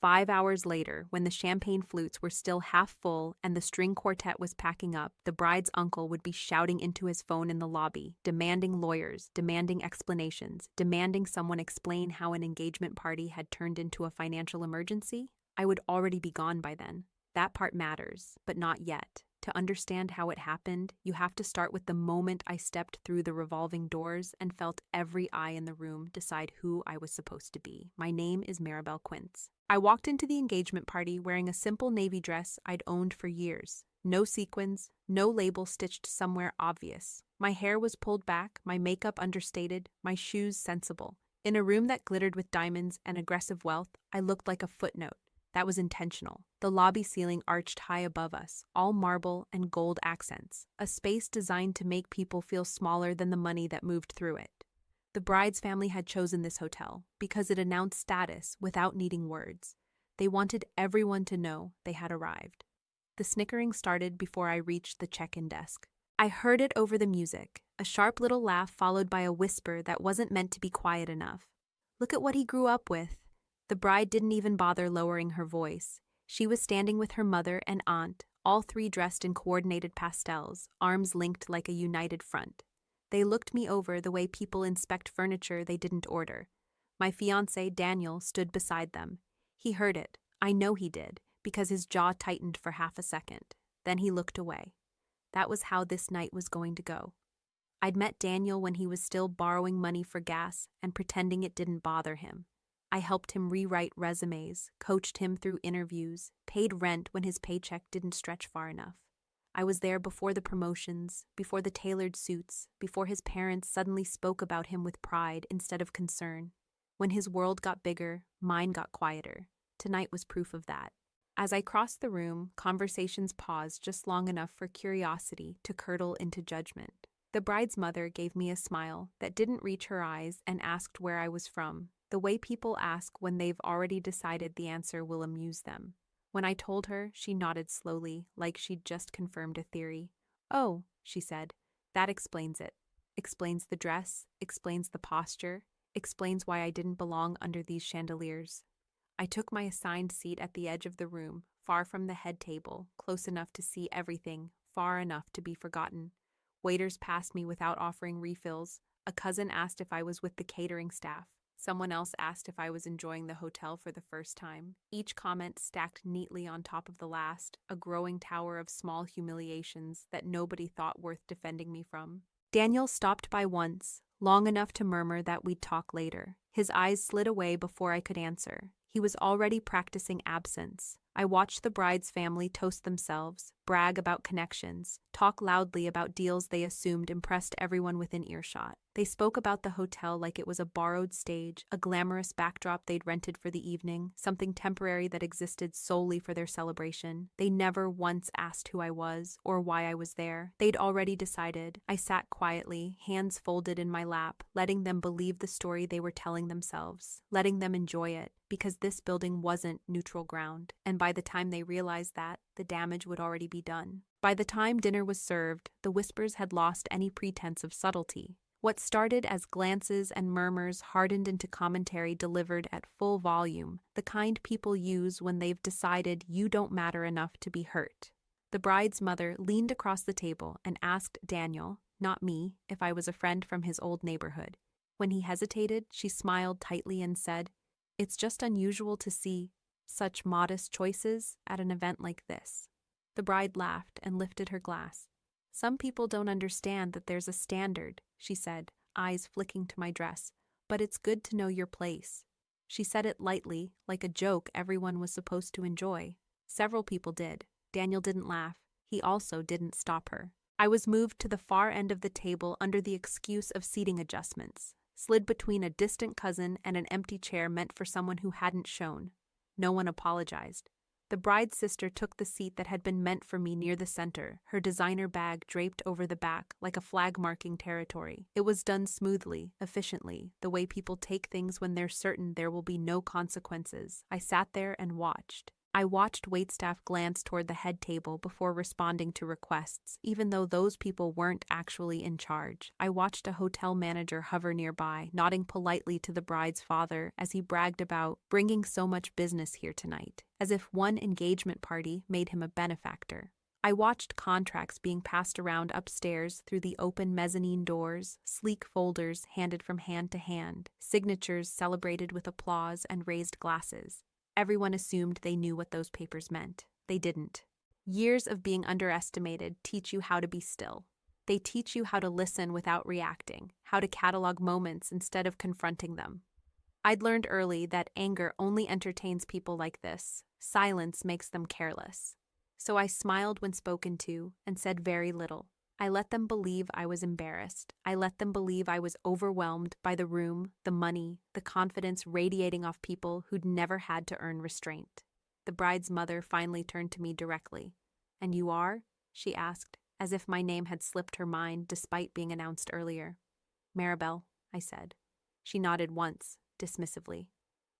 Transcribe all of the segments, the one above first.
5 hours later, when the champagne flutes were still half full and the string quartet was packing up, the bride's uncle would be shouting into his phone in the lobby, demanding lawyers, demanding explanations, demanding someone explain how an engagement party had turned into a financial emergency. I would already be gone by then. That part matters, but not yet. To understand how it happened, you have to start with the moment I stepped through the revolving doors and felt every eye in the room decide who I was supposed to be. My name is Maribel Quince. I walked into the engagement party wearing a simple navy dress I'd owned for years. No sequins, no label stitched somewhere obvious. My hair was pulled back, my makeup understated, my shoes sensible. In a room that glittered with diamonds and aggressive wealth, I looked like a footnote. That was intentional. The lobby ceiling arched high above us, all marble and gold accents, a space designed to make people feel smaller than the money that moved through it. The bride's family had chosen this hotel because it announced status without needing words. They wanted everyone to know they had arrived. The snickering started before I reached the check-in desk. I heard it over the music, a sharp little laugh followed by a whisper that wasn't meant to be quiet enough. "Look at what he grew up with." The bride didn't even bother lowering her voice. She was standing with her mother and aunt, all three dressed in coordinated pastels, arms linked like a united front. They looked me over the way people inspect furniture they didn't order. My fiancé, Daniel, stood beside them. He heard it. I know he did, because his jaw tightened for half a second. Then he looked away. That was how this night was going to go. I'd met Daniel when he was still borrowing money for gas and pretending it didn't bother him. I helped him rewrite resumes, coached him through interviews, paid rent when his paycheck didn't stretch far enough. I was there before the promotions, before the tailored suits, before his parents suddenly spoke about him with pride instead of concern. When his world got bigger, mine got quieter. Tonight was proof of that. As I crossed the room, conversations paused just long enough for curiosity to curdle into judgment. The bride's mother gave me a smile that didn't reach her eyes and asked where I was from, the way people ask when they've already decided the answer will amuse them. When I told her, she nodded slowly, like she'd just confirmed a theory. "Oh," she said, "that explains it. Explains the dress, explains the posture, explains why I didn't belong under these chandeliers." I took my assigned seat at the edge of the room, far from the head table, close enough to see everything, far enough to be forgotten. Waiters passed me without offering refills. A cousin asked if I was with the catering staff. Someone else asked if I was enjoying the hotel for the first time. Each comment stacked neatly on top of the last, a growing tower of small humiliations that nobody thought worth defending me from. Daniel stopped by once, long enough to murmur that we'd talk later. His eyes slid away before I could answer. He was already practicing absence. I watched the bride's family toast themselves, brag about connections, talk loudly about deals they assumed impressed everyone within earshot. They spoke about the hotel like it was a borrowed stage, a glamorous backdrop they'd rented for the evening, something temporary that existed solely for their celebration. They never once asked who I was or why I was there. They'd already decided. I sat quietly, hands folded in my lap, letting them believe the story they were telling themselves, letting them enjoy it, because this building wasn't neutral ground, and by the time they realized that, the damage would already be done. By the time dinner was served, the whispers had lost any pretense of subtlety. What started as glances and murmurs hardened into commentary delivered at full volume, the kind people use when they've decided you don't matter enough to be hurt. The bride's mother leaned across the table and asked Daniel, not me, if I was a friend from his old neighborhood. When he hesitated, she smiled tightly and said, "It's just unusual to see such modest choices at an event like this." The bride laughed and lifted her glass. "Some people don't understand that there's a standard," she said, eyes flicking to my dress, "but it's good to know your place." She said it lightly, like a joke everyone was supposed to enjoy. Several people did. Daniel didn't laugh. He also didn't stop her. I was moved to the far end of the table under the excuse of seating adjustments, slid between a distant cousin and an empty chair meant for someone who hadn't shown. No one apologized. The bride's sister took the seat that had been meant for me near the center, her designer bag draped over the back like a flag marking territory. It was done smoothly, efficiently, the way people take things when they're certain there will be no consequences. I sat there and watched. I watched waitstaff glance toward the head table before responding to requests, even though those people weren't actually in charge. I watched a hotel manager hover nearby, nodding politely to the bride's father as he bragged about bringing so much business here tonight, as if one engagement party made him a benefactor. I watched contracts being passed around upstairs through the open mezzanine doors, sleek folders handed from hand to hand, signatures celebrated with applause and raised glasses. Everyone assumed they knew what those papers meant. They didn't. Years of being underestimated teach you how to be still. They teach you how to listen without reacting, how to catalog moments instead of confronting them. I'd learned early that anger only entertains people like this. Silence makes them careless. So I smiled when spoken to and said very little. I let them believe I was embarrassed. I let them believe I was overwhelmed by the room, the money, the confidence radiating off people who'd never had to earn restraint. The bride's mother finally turned to me directly. "And you are?" she asked, as if my name had slipped her mind despite being announced earlier. "Maribel," I said. She nodded once, dismissively.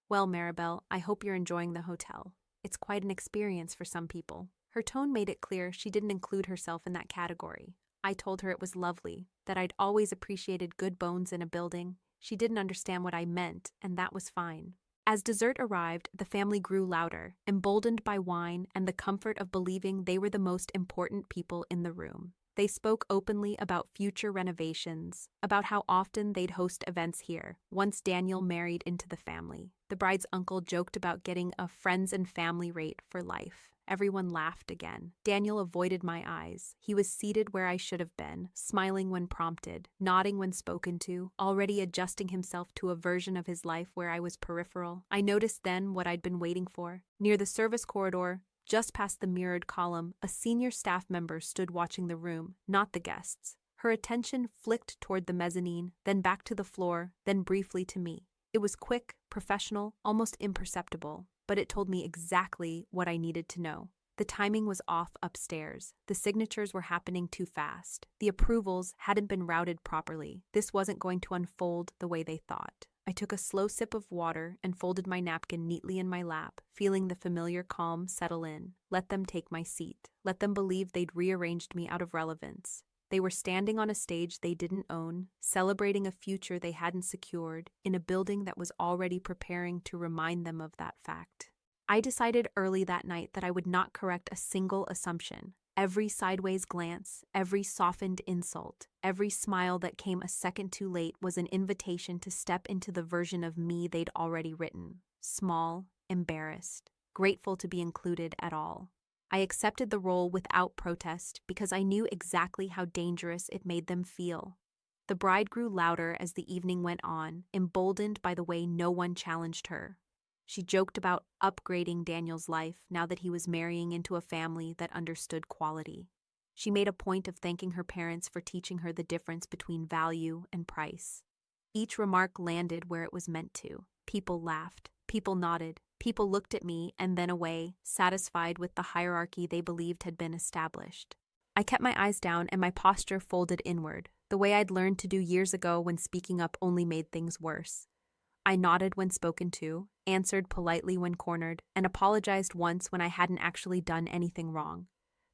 "Well, Maribel, I hope you're enjoying the hotel. It's quite an experience for some people." Her tone made it clear she didn't include herself in that category. I told her it was lovely, that I'd always appreciated good bones in a building. She didn't understand what I meant, and that was fine. As dessert arrived, the family grew louder, emboldened by wine and the comfort of believing they were the most important people in the room. They spoke openly about future renovations, about how often they'd host events here, once Daniel married into the family. The bride's uncle joked about getting a friends and family rate for life. Everyone laughed again. Daniel avoided my eyes. He was seated where I should have been, smiling when prompted, nodding when spoken to, already adjusting himself to a version of his life where I was peripheral. I noticed then what I'd been waiting for. Near the service corridor, just past the mirrored column, a senior staff member stood watching the room, not the guests. Her attention flicked toward the mezzanine, then back to the floor, then briefly to me. It was quick, professional, almost imperceptible, but it told me exactly what I needed to know. The timing was off upstairs. The signatures were happening too fast. The approvals hadn't been routed properly. This wasn't going to unfold the way they thought. I took a slow sip of water and folded my napkin neatly in my lap, feeling the familiar calm settle in. Let them take my seat. Let them believe they'd rearranged me out of relevance. They were standing on a stage they didn't own, celebrating a future they hadn't secured, in a building that was already preparing to remind them of that fact. I decided early that night that I would not correct a single assumption. Every sideways glance, every softened insult, every smile that came a second too late was an invitation to step into the version of me they'd already written. Small, embarrassed, grateful to be included at all. I accepted the role without protest because I knew exactly how dangerous it made them feel. The bride grew louder as the evening went on, emboldened by the way no one challenged her. She joked about upgrading Daniel's life now that he was marrying into a family that understood quality. She made a point of thanking her parents for teaching her the difference between value and price. Each remark landed where it was meant to. People laughed. People nodded. People looked at me and then away, satisfied with the hierarchy they believed had been established. I kept my eyes down and my posture folded inward, the way I'd learned to do years ago when speaking up only made things worse. I nodded when spoken to, answered politely when cornered, and apologized once when I hadn't actually done anything wrong.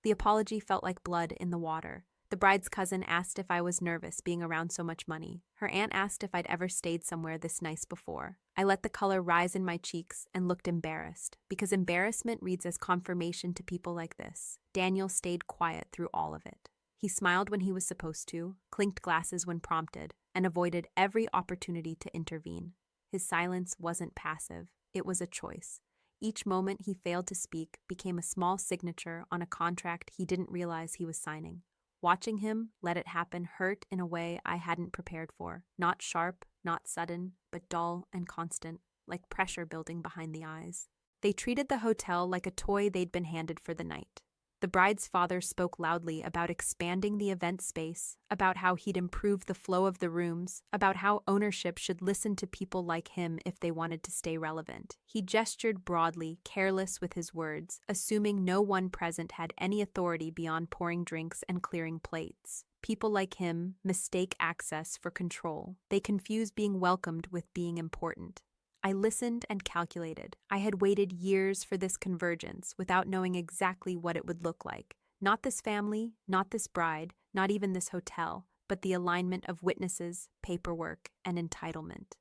The apology felt like blood in the water. The bride's cousin asked if I was nervous being around so much money. Her aunt asked if I'd ever stayed somewhere this nice before. I let the color rise in my cheeks and looked embarrassed, because embarrassment reads as confirmation to people like this. Daniel stayed quiet through all of it. He smiled when he was supposed to, clinked glasses when prompted, and avoided every opportunity to intervene. His silence wasn't passive, it was a choice. Each moment he failed to speak became a small signature on a contract he didn't realize he was signing. Watching him let it happen hurt in a way I hadn't prepared for. Not sharp, not sudden, but dull and constant, like pressure building behind the eyes. They treated the hotel like a toy they'd been handed for the night. The bride's father spoke loudly about expanding the event space, about how he'd improve the flow of the rooms, about how ownership should listen to people like him if they wanted to stay relevant. He gestured broadly, careless with his words, assuming no one present had any authority beyond pouring drinks and clearing plates. People like him mistake access for control. They confuse being welcomed with being important. I listened and calculated. I had waited years for this convergence without knowing exactly what it would look like. Not this family, not this bride, not even this hotel, but the alignment of witnesses, paperwork, and entitlement.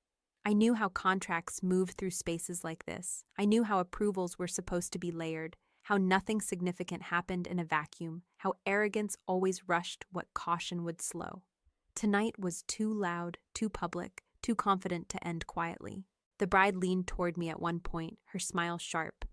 I knew how contracts move through spaces like this. I knew how approvals were supposed to be layered, how nothing significant happened in a vacuum, how arrogance always rushed what caution would slow. Tonight was too loud, too public, too confident to end quietly. The bride leaned toward me at one point, her smile sharp.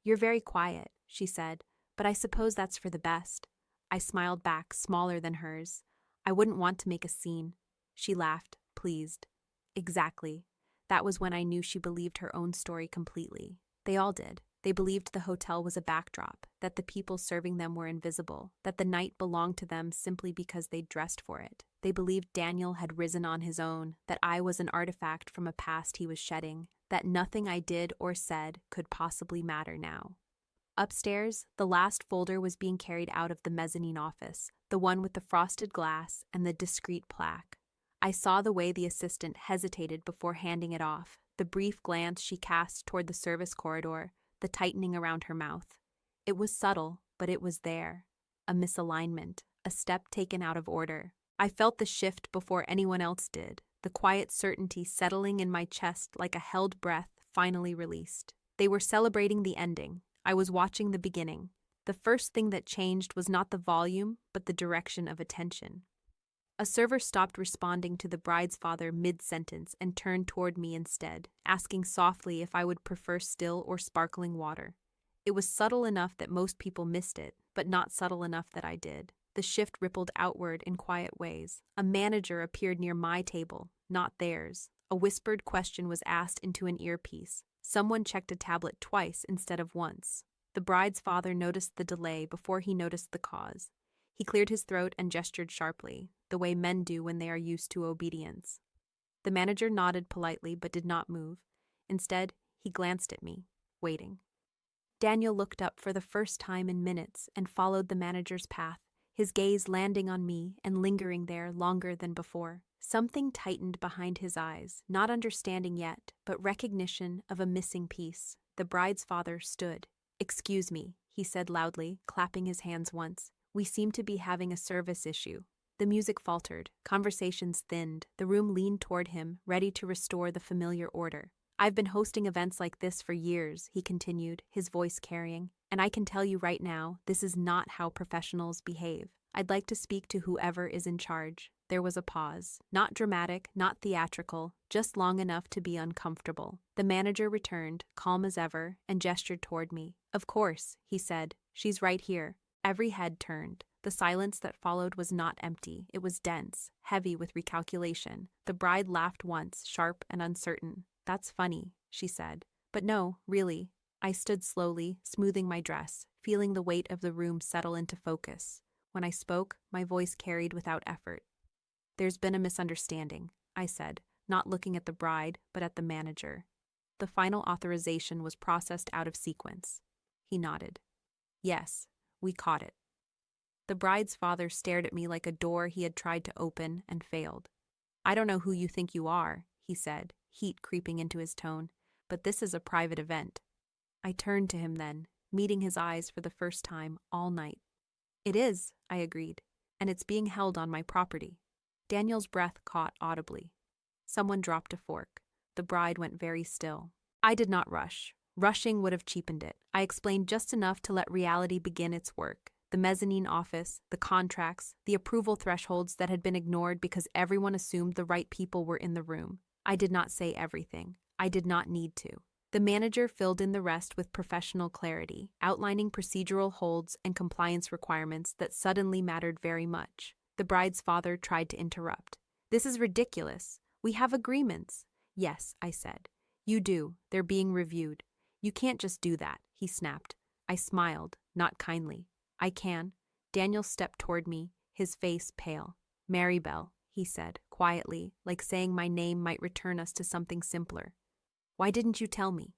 "You're very quiet," she said, "but I suppose that's for the best." I smiled back, smaller than hers. "I wouldn't want to make a scene." She laughed, pleased. Exactly. That was when I knew she believed her own story completely. They all did. They believed the hotel was a backdrop, that the people serving them were invisible, that the night belonged to them simply because they'd dressed for it. They believed Daniel had risen on his own, that I was an artifact from a past he was shedding, that nothing I did or said could possibly matter now. Upstairs, the last folder was being carried out of the mezzanine office, the one with the frosted glass and the discreet plaque. I saw the way the assistant hesitated before handing it off, the brief glance she cast toward the service corridor, the tightening around her mouth. It was subtle, but it was there. A misalignment, a step taken out of order. I felt the shift before anyone else did, the quiet certainty settling in my chest like a held breath finally released. They were celebrating the ending. I was watching the beginning. The first thing that changed was not the volume, but the direction of attention. A server stopped responding to the bride's father mid-sentence and turned toward me instead, asking softly if I would prefer still or sparkling water. It was subtle enough that most people missed it, but not subtle enough that I did. The shift rippled outward in quiet ways. A manager appeared near my table, not theirs. A whispered question was asked into an earpiece. Someone checked a tablet twice instead of once. The bride's father noticed the delay before he noticed the cause. He cleared his throat and gestured sharply, the way men do when they are used to obedience. The manager nodded politely but did not move. Instead, he glanced at me, waiting. Daniel looked up for the first time in minutes and followed the manager's path, his gaze landing on me and lingering there longer than before. Something tightened behind his eyes, not understanding yet, but recognition of a missing piece. The bride's father stood. "Excuse me," he said loudly, clapping his hands once. "We seem to be having a service issue." The music faltered, conversations thinned, the room leaned toward him, ready to restore the familiar order. "I've been hosting events like this for years," he continued, his voice carrying, "and I can tell you right now, this is not how professionals behave. I'd like to speak to whoever is in charge." There was a pause. Not dramatic, not theatrical, just long enough to be uncomfortable. The manager returned, calm as ever, and gestured toward me. "Of course," he said. "She's right here." Every head turned. The silence that followed was not empty. It was dense, heavy with recalculation. The bride laughed once, sharp and uncertain. "That's funny," she said. "But no, really." I stood slowly, smoothing my dress, feeling the weight of the room settle into focus. When I spoke, my voice carried without effort. "There's been a misunderstanding," I said, not looking at the bride, but at the manager. "The final authorization was processed out of sequence." He nodded. "Yes, we caught it." The bride's father stared at me like a door he had tried to open and failed. "I don't know who you think you are," he said, heat creeping into his tone, "but this is a private event." I turned to him then, meeting his eyes for the first time all night. "It is," I agreed, "and it's being held on my property." Daniel's breath caught audibly. Someone dropped a fork. The bride went very still. I did not rush. Rushing would have cheapened it. I explained just enough to let reality begin its work. The mezzanine office, the contracts, the approval thresholds that had been ignored because everyone assumed the right people were in the room. I did not say everything. I did not need to. The manager filled in the rest with professional clarity, outlining procedural holds and compliance requirements that suddenly mattered very much. The bride's father tried to interrupt. "This is ridiculous. We have agreements." "Yes," I said. "You do. They're being reviewed." "You can't just do that," he snapped. I smiled, not kindly. "I can." Daniel stepped toward me, his face pale. "Maribel," he said, quietly, like saying my name might return us to something simpler. "Why didn't you tell me?"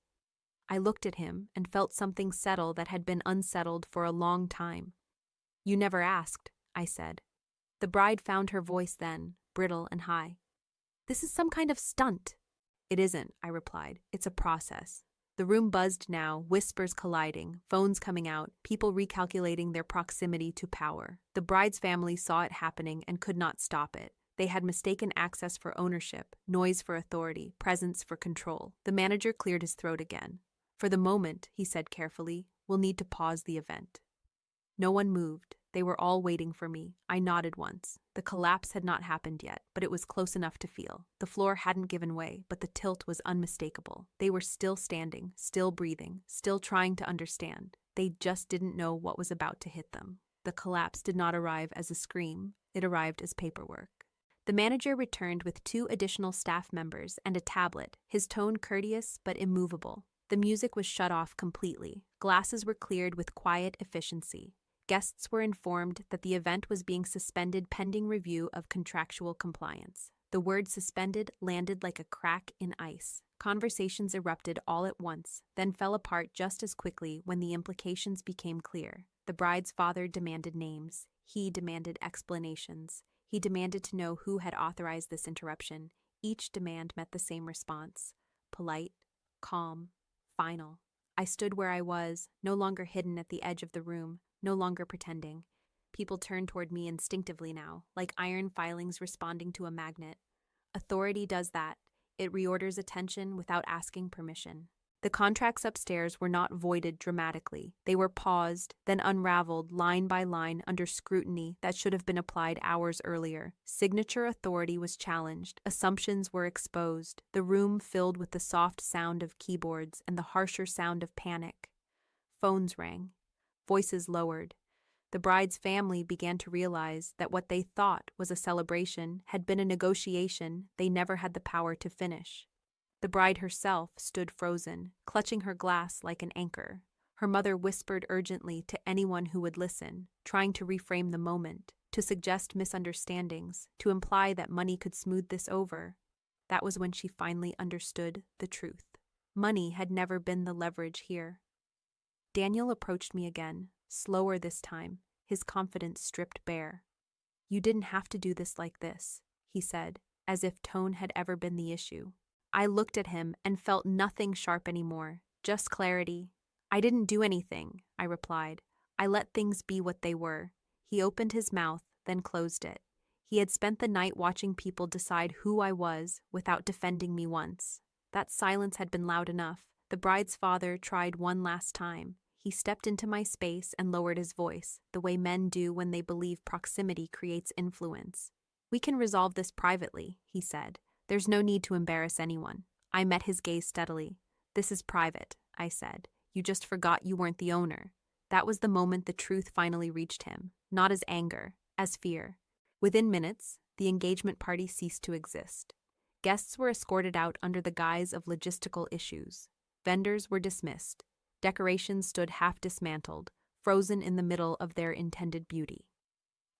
I looked at him and felt something settle that had been unsettled for a long time. "You never asked," I said. The bride found her voice then, brittle and high. "This is some kind of stunt." It isn't, I replied. It's a process. The room buzzed now, whispers colliding, phones coming out, people recalculating their proximity to power. The bride's family saw it happening and could not stop it. They had mistaken access for ownership, noise for authority, presence for control. The manager cleared his throat again. For the moment, he said carefully, we'll need to pause the event. No one moved. They were all waiting for me. I nodded once. The collapse had not happened yet, but it was close enough to feel. The floor hadn't given way, but the tilt was unmistakable. They were still standing, still breathing, still trying to understand. They just didn't know what was about to hit them. The collapse did not arrive as a scream. It arrived as paperwork. The manager returned with 2 additional staff members and a tablet, his tone courteous but immovable. The music was shut off completely. Glasses were cleared with quiet efficiency. Guests were informed that the event was being suspended pending review of contractual compliance. The word suspended landed like a crack in ice. Conversations erupted all at once, then fell apart just as quickly when the implications became clear. The bride's father demanded names. He demanded explanations. He demanded to know who had authorized this interruption. Each demand met the same response: polite, calm, final. I stood where I was, no longer hidden at the edge of the room, no longer pretending. People turned toward me instinctively now, like iron filings responding to a magnet. Authority does that. It reorders attention without asking permission. The contracts upstairs were not voided dramatically. They were paused, then unraveled line by line under scrutiny that should have been applied hours earlier. Signature authority was challenged. Assumptions were exposed. The room filled with the soft sound of keyboards and the harsher sound of panic. Phones rang. Voices lowered. The bride's family began to realize that what they thought was a celebration had been a negotiation they never had the power to finish. The bride herself stood frozen, clutching her glass like an anchor. Her mother whispered urgently to anyone who would listen, trying to reframe the moment, to suggest misunderstandings, to imply that money could smooth this over. That was when she finally understood the truth. Money had never been the leverage here. Daniel approached me again, slower this time, his confidence stripped bare. You didn't have to do this like this, he said, as if tone had ever been the issue. I looked at him and felt nothing sharp anymore, just clarity. I didn't do anything, I replied. I let things be what they were. He opened his mouth, then closed it. He had spent the night watching people decide who I was without defending me once. That silence had been loud enough. The bride's father tried one last time. He stepped into my space and lowered his voice, the way men do when they believe proximity creates influence. We can resolve this privately, he said. There's no need to embarrass anyone. I met his gaze steadily. This is private, I said. You just forgot you weren't the owner. That was the moment the truth finally reached him, not as anger, as fear. Within minutes, the engagement party ceased to exist. Guests were escorted out under the guise of logistical issues. Vendors were dismissed. Decorations stood half dismantled, frozen in the middle of their intended beauty.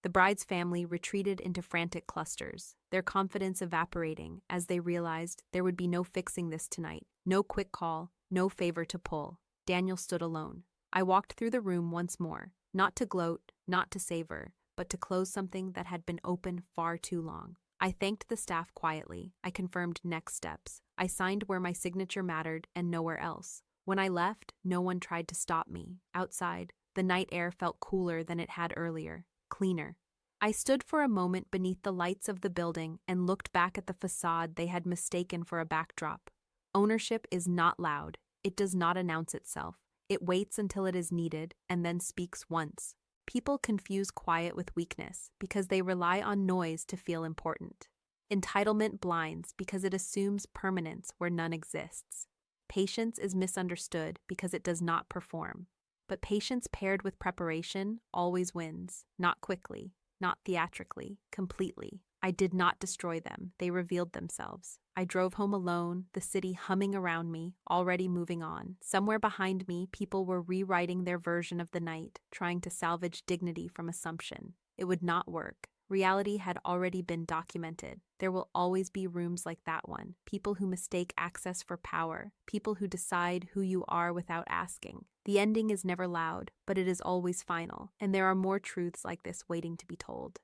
The bride's family retreated into frantic clusters, their confidence evaporating as they realized there would be no fixing this tonight, no quick call, no favor to pull. Daniel stood alone. I walked through the room once more, not to gloat, not to savor, but to close something that had been open far too long. I thanked the staff quietly. I confirmed next steps. I signed where my signature mattered and nowhere else. When I left, no one tried to stop me. Outside, the night air felt cooler than it had earlier. Cleaner. I stood for a moment beneath the lights of the building and looked back at the facade they had mistaken for a backdrop. Ownership is not loud. It does not announce itself. It waits until it is needed and then speaks once. People confuse quiet with weakness because they rely on noise to feel important. Entitlement blinds because it assumes permanence where none exists. Patience is misunderstood because it does not perform. But patience paired with preparation always wins, not quickly, not theatrically, completely. I did not destroy them. They revealed themselves. I drove home alone, the city humming around me, already moving on. Somewhere behind me, people were rewriting their version of the night, trying to salvage dignity from assumption. It would not work. Reality had already been documented. There will always be rooms like that one. People who mistake access for power. People who decide who you are without asking. The ending is never loud, but it is always final. And there are more truths like this waiting to be told.